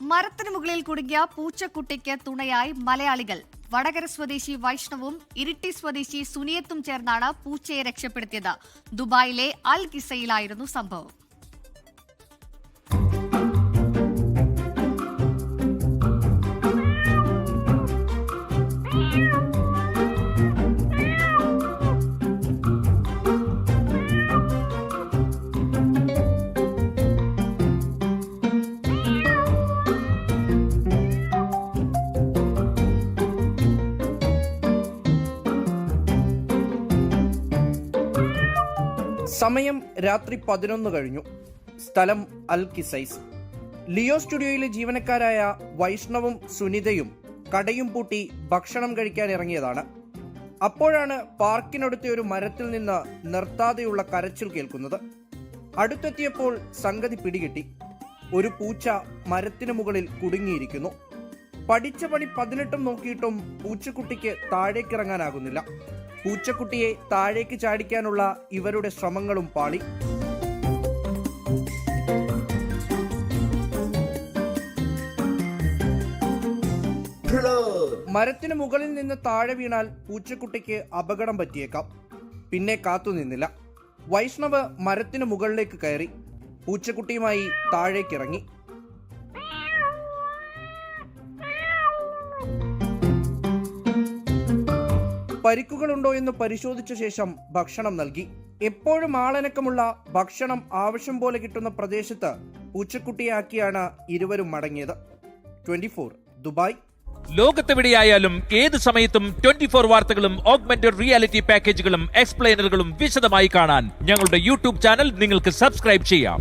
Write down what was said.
മരത്തിനു മുകളിൽ കുടുങ്ങിയ പൂച്ചക്കുട്ടിക്ക് തുണയായി മലയാളികൾ. വടകര സ്വദേശി വൈഷ്ണവും ഇരിട്ടി സ്വദേശി സുനിയത്തും ചേർന്നാണ് പൂച്ചയെ രക്ഷപ്പെടുത്തിയത്. ദുബായിലെ അൽ കിസയിലായിരുന്നു സംഭവം. സമയം രാത്രി 11 കഴിഞ്ഞു. സ്ഥലം അൽ കിസൈസ്. ലിയോ സ്റ്റുഡിയോയിലെ ജീവനക്കാരായ വൈഷ്ണവും സുനിതയും കടയും പൂട്ടി ഭക്ഷണം കഴിക്കാൻ ഇറങ്ങിയതാണ്. അപ്പോഴാണ് പാർക്കിനടുത്ത ഒരു മരത്തിൽ നിന്ന് നിർത്താതെയുള്ള കരച്ചിൽ കേൾക്കുന്നത്. അടുത്തെത്തിയപ്പോൾ സംഗതി പിടികിട്ടി. ഒരു പൂച്ച മരത്തിനു മുകളിൽ കുടുങ്ങിയിരിക്കുന്നു. പഠിച്ച പണി 18 നോക്കിയിട്ടും പൂച്ചക്കുട്ടിക്ക് താഴേക്കിറങ്ങാനാകുന്നില്ല. പൂച്ചക്കുട്ടിയെ താഴേക്ക് ചാടിക്കാനുള്ള ഇവരുടെ ശ്രമങ്ങളും പാളി. മരത്തിനു മുകളിൽ നിന്ന് താഴെ വീണാൽ പൂച്ചക്കുട്ടിക്ക് അപകടം പറ്റിയേക്കാം. പിന്നെ കാത്തുനിന്നില്ല. വൈഷ്ണവ് മരത്തിനു മുകളിലേക്ക് കയറി പൂച്ചക്കുട്ടിയുമായി താഴേക്കിറങ്ങി. പരിക്കുകളുണ്ടോ എന്ന് പരിശോധിച്ച ശേഷം ഭക്ഷണം നൽകി. എപ്പോഴും ആളനക്കമുള്ള ഭക്ഷണം ആവശ്യം പോലെ കിട്ടുന്ന പ്രദേശത്ത് പൂച്ചക്കുട്ടിയാക്കിയാണ് ഇരുവരും മടങ്ങിയത്. 24 ദുബായ്. ലോകത്തെവിടെയായാലും ഏത് സമയത്തും 24 വാർത്തകളും ഓഗ്മെന്റഡ് റിയാലിറ്റി പാക്കേജുകളും എക്സ്പ്ലെയിനറുകളും വിശദമായി കാണാൻ ഞങ്ങളുടെ യൂട്യൂബ് ചാനൽ നിങ്ങൾക്ക് സബ്സ്ക്രൈബ് ചെയ്യാം.